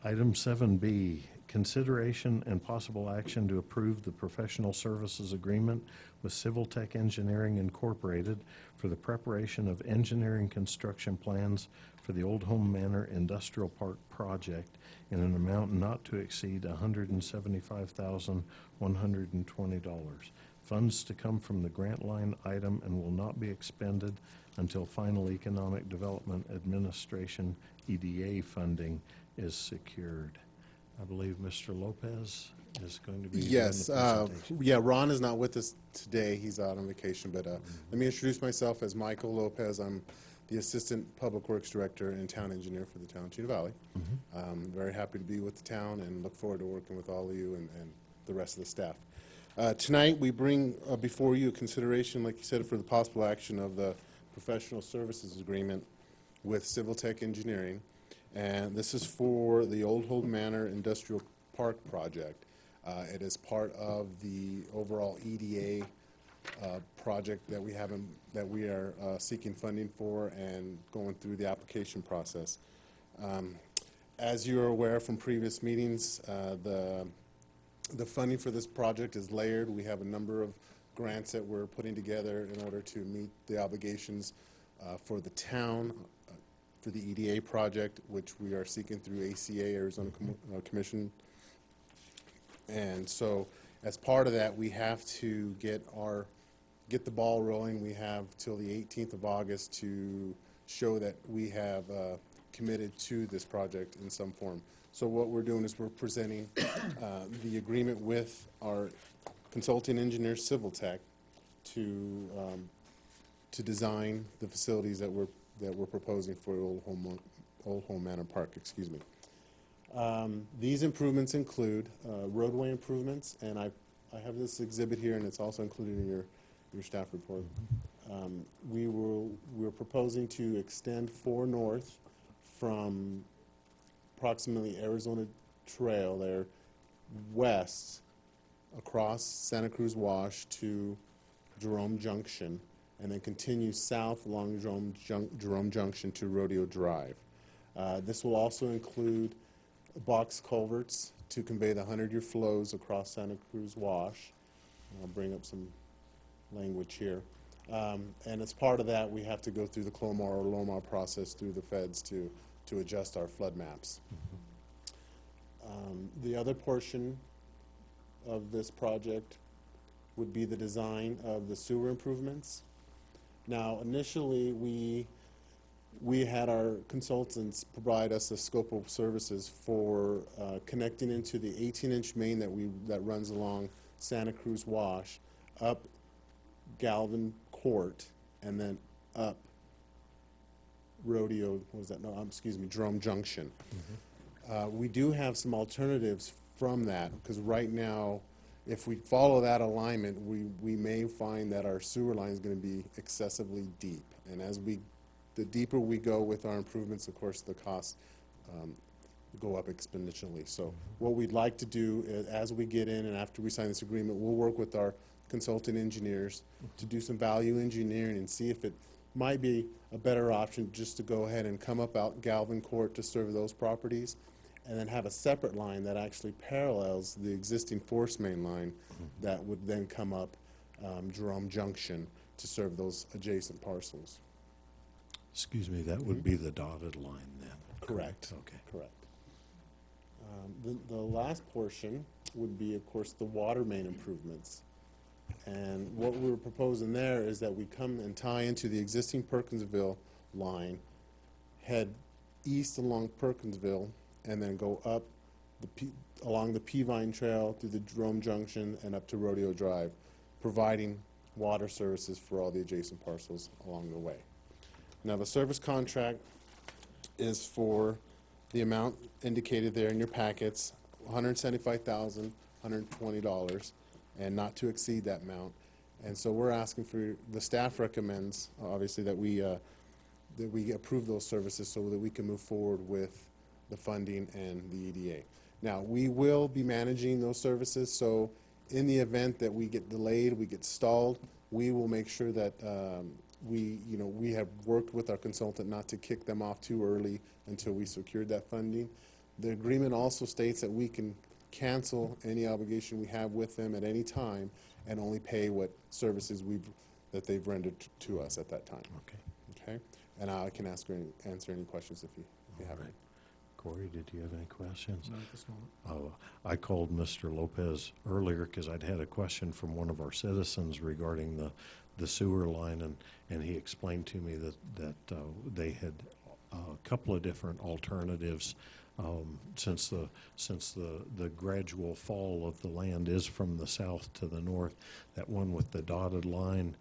Item 7B, consideration and possible action to approve the professional services agreement with Civil Tech Engineering Incorporated for the preparation of engineering construction plans for the Old Home Manor Industrial Park project in an amount not to exceed $175,120. Funds to come from the grant line item and will not be expended until final Economic Development Administration EDA funding is secured. I believe Mr. Lopez is going to be doing the Yes, presentation. yeah, Ron is not with us today. He's out on vacation, but let me introduce myself as Michael Lopez. I'm the Assistant Public Works Director and Town Engineer for the town of Chino Valley. Very happy to be with the town and look forward to working with all of you and the rest of the staff. Tonight, we bring before you a consideration, like you said, for the possible action of the professional services agreement with Civil Tech Engineering. And this is for the Old Home Manor Industrial Park project. It is part of the overall EDA project that we have that we are seeking funding for and going through the application process. As you are aware from previous meetings, the funding for this project is layered. We have a number of grants that we're putting together in order to meet the obligations for the town for the EDA project, which we are seeking through ACA, Arizona Commission. And so as part of that, we have to get the ball rolling. We have till the 18th of August to show that we have committed to this project in some form. So what we're doing is we're presenting the agreement with our consulting engineer, Civil Tech, to design the facilities that we're proposing for Old Home Manor Park. Excuse me. These improvements include roadway improvements, and I have this exhibit here, and it's also included in your staff report. We're proposing to extend 4 North from approximately Arizona Trail there west across Santa Cruz Wash to Jerome Junction, and then continue south along Jerome Junction to Rodeo Drive. This will also include box culverts to convey the 100-year flows across Santa Cruz Wash. I'll bring up some language here. And as part of that, we have to go through the CLOMAR or LOMAR process through the feds to adjust our flood maps. The other portion of this project would be the design of the sewer improvements. Now, initially, we had our consultants provide us a scope of services for connecting into the 18-inch main that runs along Santa Cruz Wash, up Galvin Court, and then up Rodeo. What was that? No, excuse me, Jerome Junction. We do have some alternatives from that, because right now, if we follow that alignment, we may find that our sewer line is going to be excessively deep. And the deeper we go with our improvements, of course, the costs go up exponentially. So what we'd like to do is, as we get in and after we sign this agreement, we'll work with our consultant engineers to do some value engineering and see if it might be a better option just to go ahead and come up out Galvin Court to serve those properties, and then have a separate line that actually parallels the existing force main line that would then come up Jerome Junction to serve those adjacent parcels. Excuse me, that would be the dotted line then? Correct. Okay. Correct. The last portion would be, of course, the water main improvements. And what we're proposing there is that we come and tie into the existing Perkinsville line, head east along Perkinsville, and then go up along the Peavine Trail through the Jerome Junction and up to Rodeo Drive, providing water services for all the adjacent parcels along the way. Now, the service contract is for the amount indicated there in your packets, $175,120, and not to exceed that amount. And so we're asking for, the staff recommends, obviously, that we approve those services so that we can move forward with the funding and the EDA. Now, we will be managing those services, so in the event that we get delayed, we get stalled, we will make sure that we have worked with our consultant not to kick them off too early until we secured that funding. The agreement also states that we can cancel any obligation we have with them at any time and only pay what services that they've rendered to us at that time. Okay. Okay? And I can answer any questions if you have any. Corey, did you have any questions? Not at this moment. I called Mr. Lopez earlier because I'd had a question from one of our citizens regarding the sewer line, and he explained to me that they had a couple of different alternatives since the gradual fall of the land is from the south to the north. That one with the dotted line,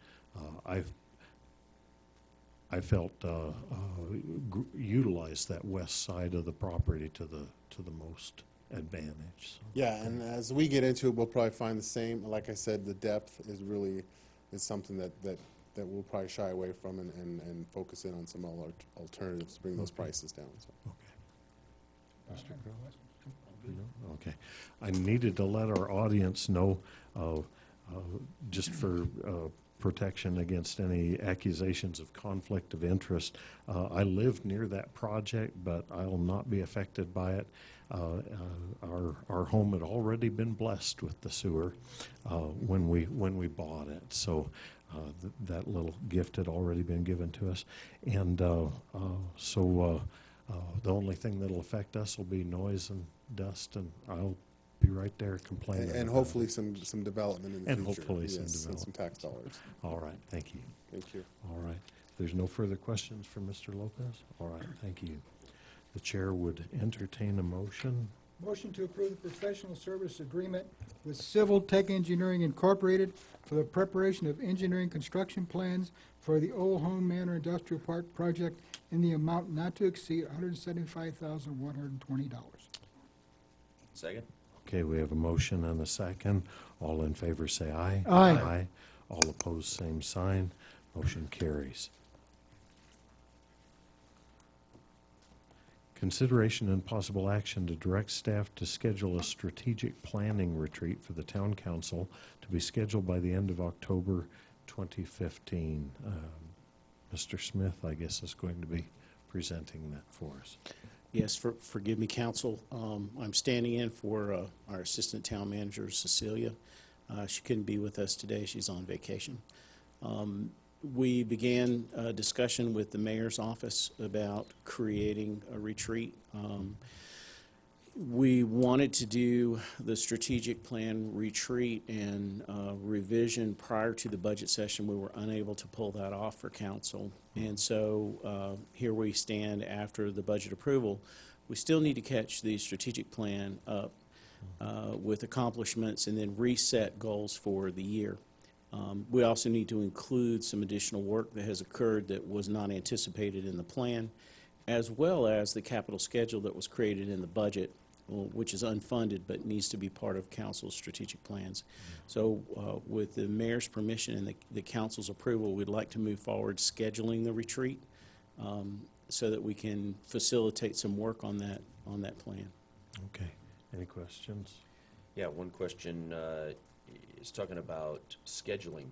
I felt utilized that west side of the property to the most advantage. So. Yeah, and as we get into it, we'll probably find the same. Like I said, the depth is something that we'll probably shy away from and focus in on some alternatives to bring those prices down. So. Okay. Mr. Crowell? No? Okay. I needed to let our audience know, just for protection against any accusations of conflict of interest. I live near that project, but I'll not be affected by it. Our home had already been blessed with the sewer when we bought it, so that little gift had already been given to us, and so the only thing that'll affect us will be noise and dust, and I'll be right there complaining. And hopefully some development in the future. And hopefully some yes, and development. some tax dollars. All right, thank you. Thank you. All right. If there's no further questions for Mr. Lopez, all right, thank you. The chair would entertain a motion. Motion to approve the professional service agreement with Civil Tech Engineering Incorporated for the preparation of engineering construction plans for the Old Home Manor Industrial Park project in the amount not to exceed $175,120. Second? Okay, we have a motion and a second. All in favor say aye. Aye. Aye. All opposed, same sign. Motion carries. Consideration and possible action to direct staff to schedule a strategic planning retreat for the town council to be scheduled by the end of October 2015. Mr. Smith, I guess, is going to be presenting that for us. Yes, forgive me, council. I'm standing in for our assistant town manager, Cecilia. She couldn't be with us today. She's on vacation. We began a discussion with the mayor's office about creating a retreat. We wanted to do the strategic plan retreat and revision prior to the budget session. We were unable to pull that off for council. And so here we stand after the budget approval. We still need to catch the strategic plan up with accomplishments and then reset goals for the year. We also need to include some additional work that has occurred that was not anticipated in the plan, as well as the capital schedule that was created in the budget, which is unfunded but needs to be part of council's strategic plans. So with the mayor's permission and the council's approval, we'd like to move forward scheduling the retreat so that we can facilitate some work on that plan. Okay. Any questions? Yeah, one question is talking about scheduling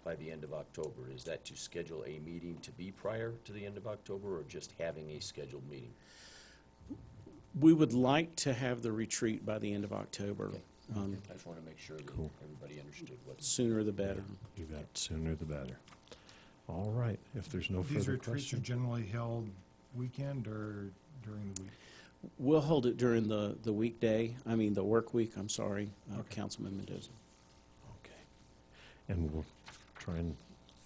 by the end of October. Is that to schedule a meeting to be prior to the end of October, or just having a scheduled meeting? We would like to have the retreat by the end of October. Okay. I just want to make sure that Cool. everybody understood what. Sooner the better. You bet. Sooner the better. All right. If there's no These further retreats are questions. generally held weekend or during the week? We'll hold it during the weekday, the work week, I'm sorry, Okay. Councilman Mendoza. Okay. And we'll try and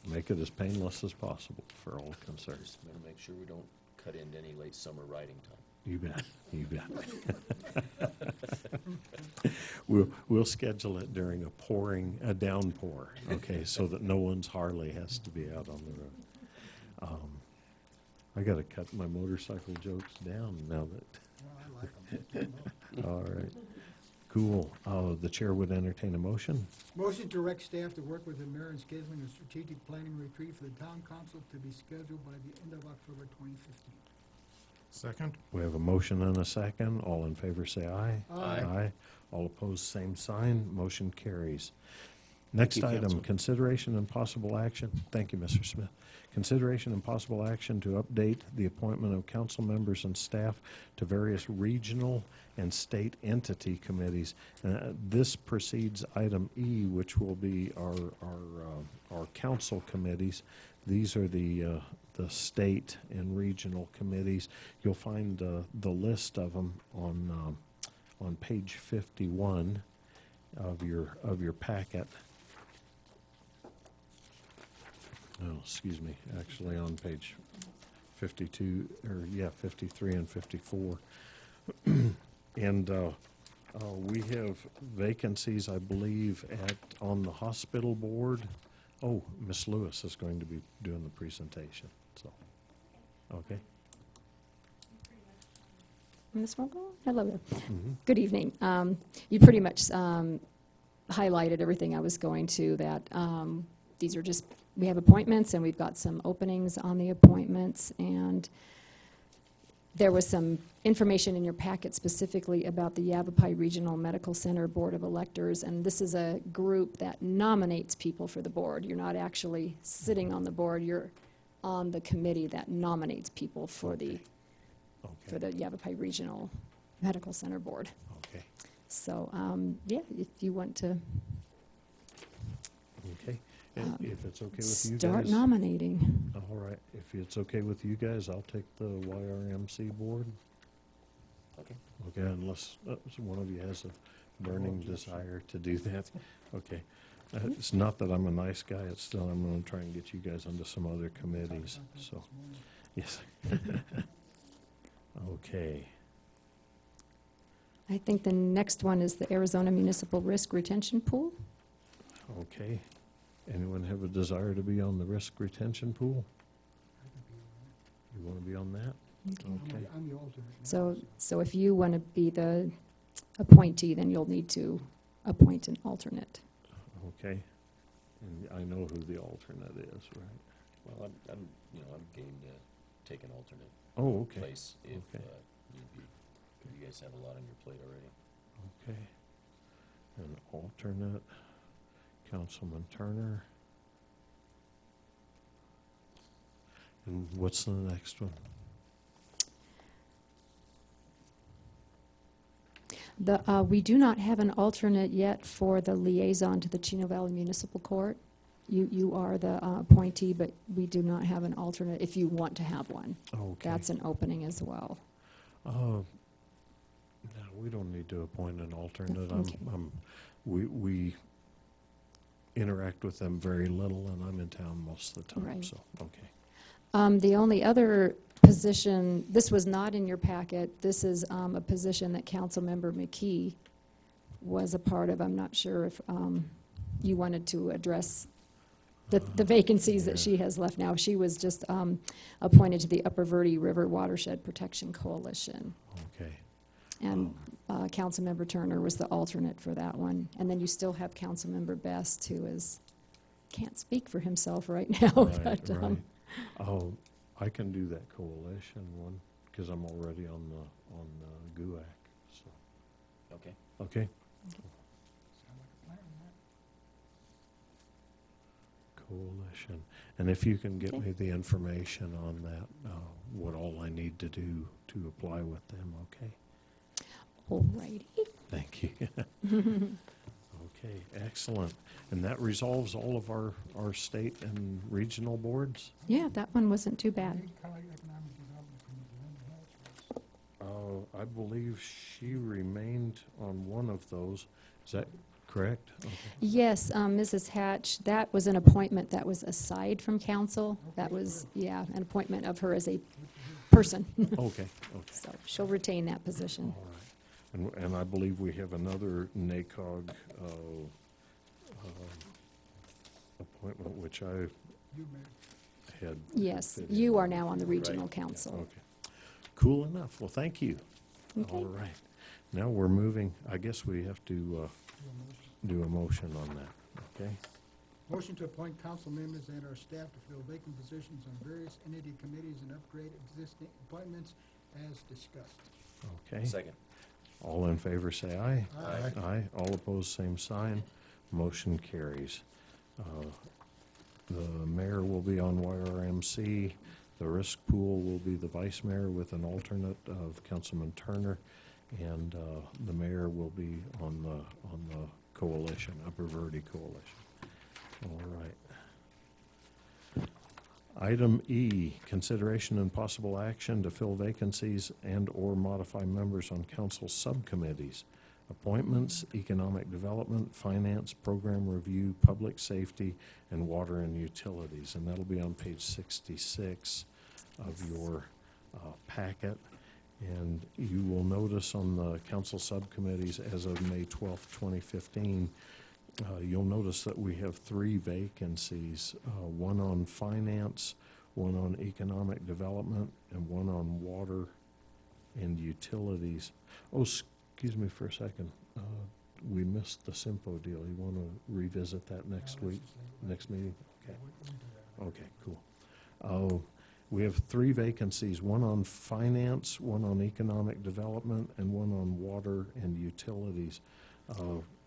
make it as painless as possible for all concerned. Just going to make sure we don't cut into any late summer riding time. You bet. You bet. we'll schedule it during a downpour, okay, so that no one's Harley has to be out on the road. I gotta cut my motorcycle jokes down now that. All right, cool. The chair would entertain a motion. Motion to direct staff to work with the mayor in scheduling a strategic planning retreat for the town council to be scheduled by the end of October 2015. Second? We have a motion and a second. All in favor say aye. Aye. All opposed, same sign. Motion carries. Next you, item, Council. consideration and possible action. Thank you, Mr. Smith. Consideration and possible action to update the appointment of council members and staff to various regional and state entity committees. This precedes item E, which will be our council committees. These are the state and regional committees. You'll find the list of them on page 51 of your packet. Oh, excuse me, actually on page 52, 53 and 54. And we have vacancies, I believe, on the hospital board. Oh, Miss Lewis is going to be doing the presentation, so, okay. Ms. Vogel? Hello there. Mhm. Good evening. You pretty much highlighted everything I was going to, that these are just, we have appointments and we've got some openings on the appointments, and there was some information in your packet specifically about the Yavapai Regional Medical Center Board of Electors, and this is a group that nominates people for the board. You're not actually sitting on the board, you're on the committee that nominates people for the Yavapai Regional Medical Center Board. Okay, So, yeah, if you want to okay. And if it's okay with you guys. start nominating. All right, if it's okay with you guys, I'll take the YRMC board. Okay. Okay, unless one of you has a burning desire to do that. Okay. It's not that I'm a nice guy, it's still, I'm gonna try and get you guys onto some other committees, so, yes. Okay, I think the next one is the Arizona Municipal Risk Retention Pool. okay. Anyone have a desire to be on the risk retention pool? You wanna be on that? Okay. I'm the alternate. So if you want to be the appointee, then you'll need to appoint an alternate. Okay. And I know who the alternate is, right? Well, I'm game to take an alternate Oh, okay. place if Okay. need be. You guys have a lot on your plate already. Okay. An alternate, Councilman Turner. And what's the next one? We do not have an alternate yet for the liaison to the Chino Valley Municipal Court. You are the appointee, but we do not have an alternate if you want to have one. Okay. That's an opening as well. No, we don't need to appoint an alternate. Okay. We interact with them very little, and I'm in town most of the time, Right. so, okay. The only other position, this was not in your packet, this is a position that Councilmember McKee was a part of. I'm not sure if you wanted to address the vacancies that she has left now. She was just appointed to the Upper Verde River Watershed Protection Coalition. Okay. And Councilmember Turner was the alternate for that one. And then you still have Councilmember Best, who can't speak for himself right now. Right, but, right. Oh, I can do that coalition one, because I'm already on the GUAC, so, Okay. okay? Coalition. And if you can get Okay. me the information on that, what all I need to do to apply with them, okay? Alrighty. Thank you. Okay, excellent. And that resolves all of our state and regional boards? Yeah, that one wasn't too bad. I believe she remained on one of those. Is that correct? Okay. Yes, Mrs. Hatch, that was an appointment that was aside from council. That was, yeah, an appointment of her as a person. Okay, okay. So she'll retain that position. All right. And I believe we have another NACOG appointment, which I had. Yes, fit in. you are now on the regional council. Okay. Cool enough. Well, thank you. Okay. All right. Now we're moving, I guess we have to do a motion on that, okay? Motion to appoint council members and our staff to fill vacant positions on various entity committees and upgrade existing appointments as discussed. Okay. Second. All in favor, say aye. Aye. Aye. All opposed, same sign. Motion carries. The mayor will be on YRMC. The risk pool will be the vice mayor with an alternate of Councilman Turner. And the mayor will be on the coalition, Upper Verde Coalition. All right. Item E, consideration and possible action to fill vacancies and/or modify members on council subcommittees. Appointments, economic development, finance, program review, public safety, and water and utilities. And that'll be on page 66 of your packet. And you will notice on the council subcommittees as of May 12th, 2015, you'll notice that we have 3 vacancies, one on finance, one on economic development, and one on water and utilities. Oh, excuse me for a second. We missed the Simpo deal. You want to revisit that next week, next meeting? Okay. Okay, cool. We have 3 vacancies, one on finance, one on economic development, and one on water and utilities.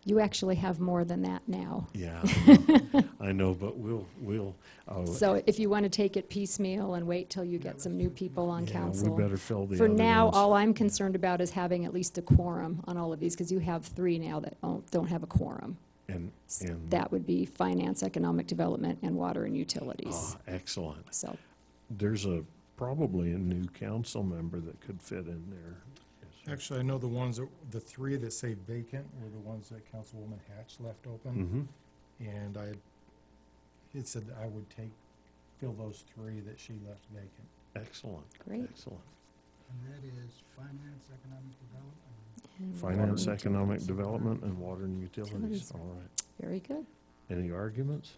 You actually have more than that now. Yeah, I know, but we'll. So if you want to take it piecemeal and wait till you get some new people on Yeah, council. we better fill the For other now, ones. all I'm concerned about is having at least a quorum on all of these, because you have 3 now that don't have a quorum. And That would be finance, economic development, and water and utilities. excellent. So, There's probably a new council member that could fit in there. Actually, I know the 3 that say vacant were the ones that Councilwoman Hatch left open. Mm-hmm. And it said that I would fill those 3 that she left vacant. Excellent. Great. Excellent. And that is finance, economic development. and Finance, water and economic utilities. development, and water and utilities. Utilities. All right. Very good. Any arguments?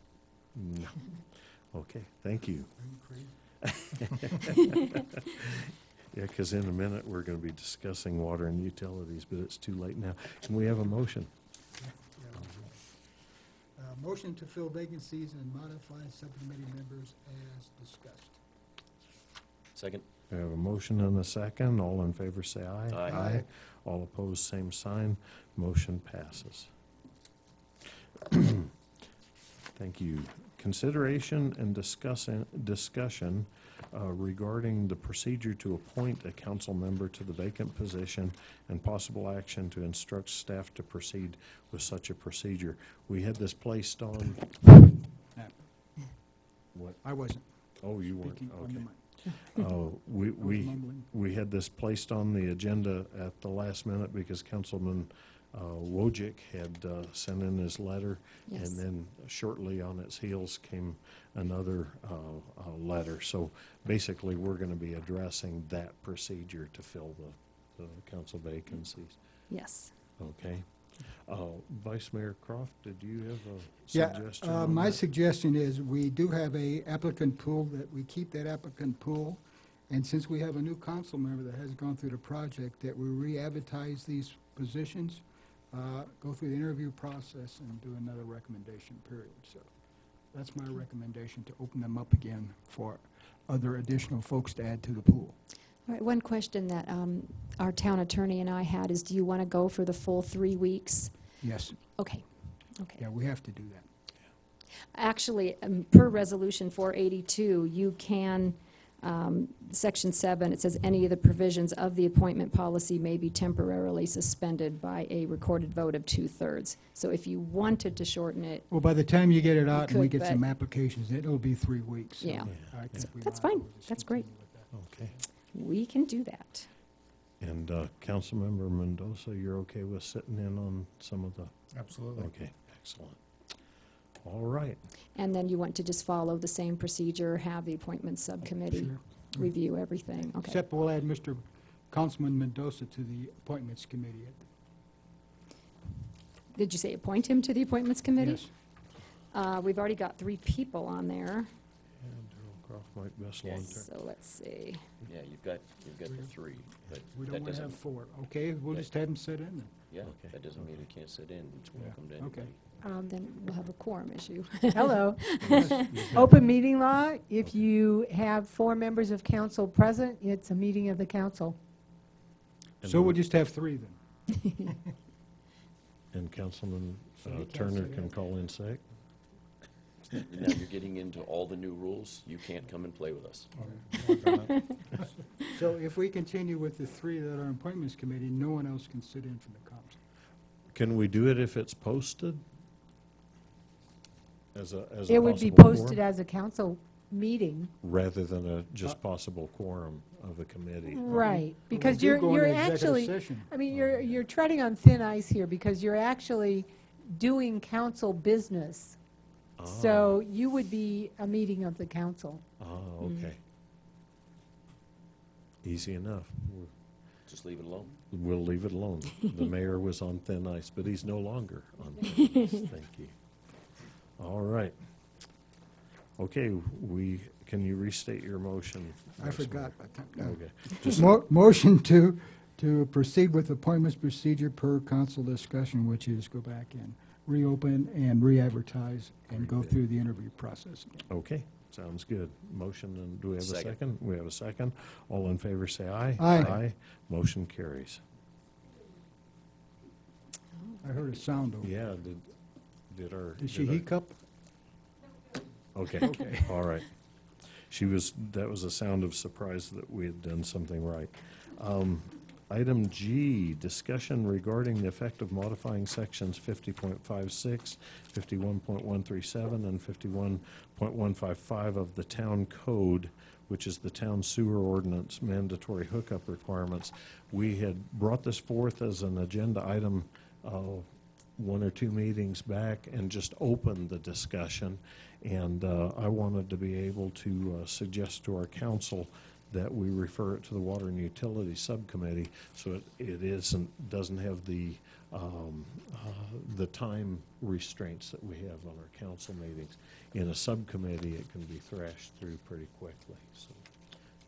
No. Okay, thank you. Are you crazy? Yeah, because in a minute, we're going to be discussing water and utilities, but it's too late now. Can we have a motion? Motion to fill vacancies and modify subcommittee members as discussed. Second. We have a motion and a second. All in favor, say aye. Aye. Aye. All opposed, same sign. Motion passes. Thank you. Consideration and discussion regarding the procedure to appoint a council member to the vacant position and possible action to instruct staff to proceed with such a procedure. We had this placed on. What? I wasn't Oh, you weren't. speaking on Okay. the mic. Oh, I was mumbling. we had this placed on the agenda at the last minute because Councilman Wojcik had sent in his letter. Yes. And then shortly on its heels came another letter. So basically, we're going to be addressing that procedure to fill the council vacancies. Yes. Okay. Vice Mayor Croft, did you have a Yeah, suggestion? on my that? suggestion is we do have a applicant pool, that we keep that applicant pool. And since we have a new council member that has gone through the project, that we re-advertise these positions, go through the interview process and do another recommendation period. So that's my recommendation, to open them up again for other additional folks to add to the pool. All right, one question that our town attorney and I had is, do you want to go for the full 3 weeks? Yes, Okay, okay. yeah, we have to do that. Actually, per Resolution 482, you can, Section 7, it says, any of the provisions of the appointment policy may be temporarily suspended by a recorded vote of 2/3. So if you wanted to shorten it, Well, by the time you get it out and we could, get some but- applications, it'll be 3 weeks. So Yeah. I think we That's might as fine. well just That's great. continue with that. Okay. we can do that. And Councilmember Mendoza, you're okay with sitting in on some of the? Absolutely. Okay, excellent. All right. And then you want to just follow the same procedure, have the appointment subcommittee Sure. review everything? Okay. Except we'll add Mr. Councilman Mendoza to the Appointments Committee. Did you say appoint him to the Appointments Committee? Yes. We've already got 3 people on there. And Darrell Croft might best long term. So let's see. Yeah, you've got the 3, but We that don't want to doesn't, have 4. Okay, we'll just have him sit in then. yeah, Okay. that doesn't mean he can't sit in. It's Yeah, welcome to okay. anybody. Then we'll have a quorum issue. Hello. Open meeting law, if you have 4 members of council present, it's a meeting of the council. So we'll just have 3 then. And Councilman So he can't Turner say can that. call in sick. Now you're getting into all the new rules. You can't come and play with us. So if we continue with the 3 that are on Appointments Committee, no one else can sit in from the council. Can we do it if it's posted? As a It would be possible posted quorum? as a council meeting. Rather than a just possible quorum of the committee. Right, But we because do you're go into executive actually, session. I mean, you're treading on thin ice here, because you're actually doing council business. So you would be a meeting of the council. Okay. Easy enough. Just leave it alone. We'll leave it alone. The mayor was on thin ice, but he's no longer on thin ice. Thank you. All right. Okay, can you restate your motion? I Vice forgot. Mayor? Okay. Just, Motion to proceed with appointments procedure per council discussion, which is go back and reopen and re-advertise and go through the interview process again. okay, sounds good. Motion, and do we have a Second. second? We have a second. All in favor, say aye. Aye. Motion carries. I heard a sound over. Yeah, did our... Did she our- hiccup? Okay, all right. That was a sound of surprise that we had done something right. Item G, discussion regarding the effect of modifying sections 50.56, 51.137, and 51.155 of the town code, which is the town sewer ordinance mandatory hookup requirements. We had brought this forth as an agenda item 1 or 2 meetings back and just opened the discussion. And I wanted to be able to suggest to our council that we refer it to the Water and Utilities Subcommittee, so doesn't have the time restraints that we have on our council meetings. In a subcommittee, it can be thrashed through pretty quickly. So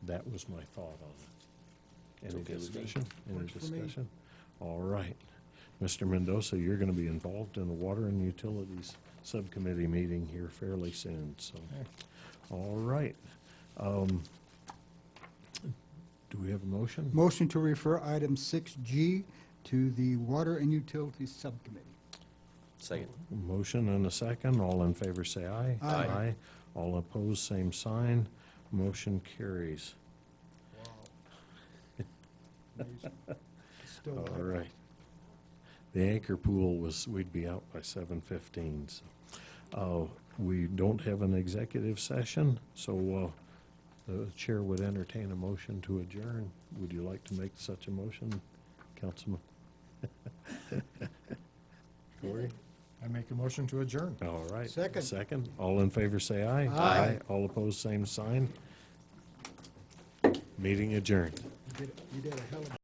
that was my thought on it. Any okay with me. discussion? Any Works for me. discussion? All right. Mr. Mendoza, you're going to be involved in the Water and Utilities Subcommittee meeting here fairly soon, so. All right. Do we have a motion? Motion to refer item 6G to the Water and Utilities Subcommittee. Second. Motion and a second. All in favor, say aye. Aye. All opposed, same sign. Motion carries. Still All right. The anchor pool we'd be out by 7:15, so. We don't have an executive session, so the chair would entertain a motion to adjourn. Would you like to make such a motion, Councilman? Corey? I make a motion to adjourn. All right. Second. Second. All in favor, say aye. Aye. All opposed, same sign. Meeting adjourned. You did a hell of a